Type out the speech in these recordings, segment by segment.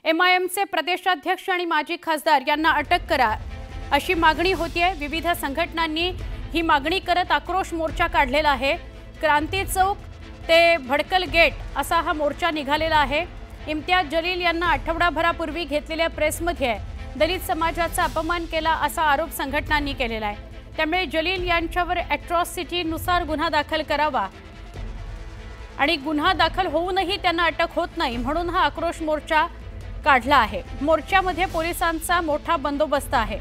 MIMचे प्रदेशाध्यक्ष आणि माजी खासदार यांना अटक करा अशी मागणी होतीये। विविध संघटनांनी ही मागणी करत आक्रोश मोर्चा काढलेला आहे। क्रांती चौक ते भडकल गेट असा हा मोर्चा निघालेला आहे। इम्तियाज जलील यांना आठवडाभरापूर्वी घेतलेल्या प्रेसमध्ये दलित समाजाचा अपमान केला असा आरोप संघटनांनी केलेला आहे। त्यामुळे जलील यांच्यावर अॅट्रॉसिटी नुसार गुन्हा दाखल करावा आणि गुन्हा दाखल होऊनही त्यांना अटक होत नाही म्हणून हा आक्रोश मोर्चा काढला आहे। मोर्चामध्ये पोलिसांचा मोठा बंदोबस्त आहे।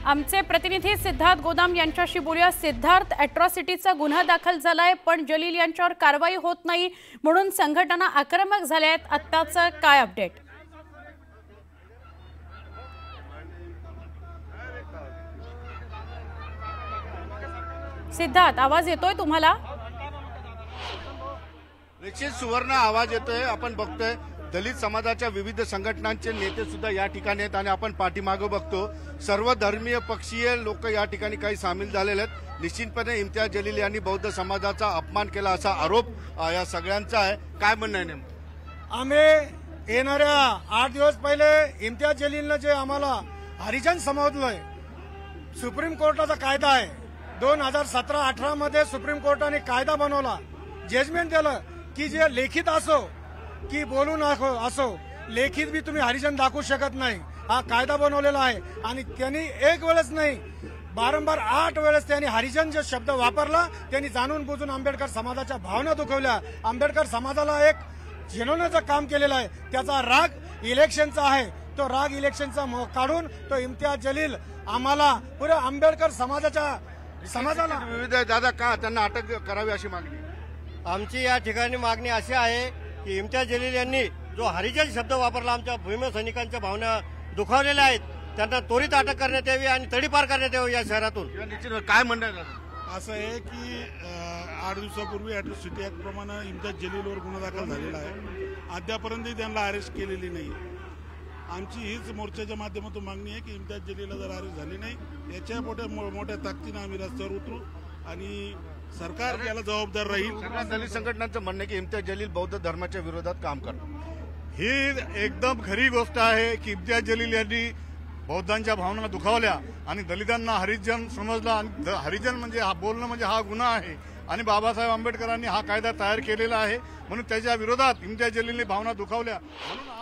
आमचे प्रतिनिधी सिद्धार्थ गोदाम यांच्याशी बोलूया। सिद्धार्थ, अॅट्रॉसिटीचा गुन्हा दाखल झालाय पण जलील यांच्यावर कारवाई होत नाही म्हणून संघटना आक्रमक झाल्या आहेत। आत्ताचं काय अपडेट? सिद्धार्थ, आवाज येतोय तुम्हाला? निश्चित सुवर्ण आवाज येतोय। आपण बघतोय दलित समाजाच्या विविध संघटनांचे नेते सुद्धा या ठिकाणी आहेत आणि आपण पाठीमागे बघतो सर्व धर्मीय पक्षीय लोक या ठिकाणी काही सामील झालेले आहेत। निश्चितपणे इम्तियाज जलील यांनी बौद्ध समाजाचा अपमान केला असा आरोप या सगळ्यांचा आहे। काय म्हणणं आहे नेमकं? आम्ही येणाऱ्या 8 दिवस पहिले इम्तियाज जलीलनं जे आम्हाला हरिजन समजलंय, सुप्रीम कोर्टाचा कायदा आहे 2017-18 मध्ये सुप्रीम कोर्टाने कायदा बनवला, जजमेंट दिलं की जे लेखित असो की बोलून असो, लेखित भी तुम्ही हरिजन दाखवू शकत नाही। हा कायदा बनवलेला आहे आणि त्यांनी एक वेळेस नाही बारंबार 8 वेळेस त्यांनी हरिजन जो शब्द वापरला, त्यांनी जाणून बुजून आंबेडकर समाजाच्या भावना दुखवल्या। आंबेडकर समाजाला एक झिनवण्याचं काम केलेलं आहे। त्याचा राग इलेक्शनचा आहे, तो राग इलेक्शनचा काढून तो इम्तियाज जलील आम्हाला पुऱ्या आंबेडकर समाजाला विविध दादा का त्यांना अटक करावी अशी मागणी आमची या ठिकाणी मागणी अशी आहे की इम्तियाज जलील यांनी जो हरिजन शब्द वापरला, आमच्या भूमिसैनिकांच्या भावना दुखावलेल्या आहेत, त्यांना त्वरित अटक करण्यात यावी आणि तडीपार करण्यात यावी या शहरातून। काय म्हणणं असं आहे की 8 दिवसापूर्वी अॅट्रॉसिटी ऍक्ट प्रमाणे इम्तियाज जलीलवर गुन्हा दाखल झालेला आहे। अद्यापर्यंतही त्यांना अरेस्ट केलेली नाही। आमची हीच मोर्चाच्या माध्यमातून मागणी आहे की इम्तियाज जलीलला जर अरेस्ट झाली नाही, याच्या मोठ्या ताकदीने आम्ही रस्त्यावर उतरू आणि सरकार याला जबाबदार राहील। दलित संघटनांचं म्हणणं की इम्तियाज जलील बौद्ध धर्माच्या विरोधात काम करतात। ही एकदम खरी गोष्ट आहे की इम्तियाज जलील यांनी बौद्धांच्या भावना दुखावल्या आणि दलितांना हरिजन समजला आणि हरिजन म्हणजे हा बोलणं म्हणजे हा गुन्हा आहे आणि बाबासाहेब आंबेडकरांनी हा कायदा तयार केलेला आहे म्हणून त्याच्या विरोधात इम्तियाज जलीलने भावना दुखावल्या म्हणून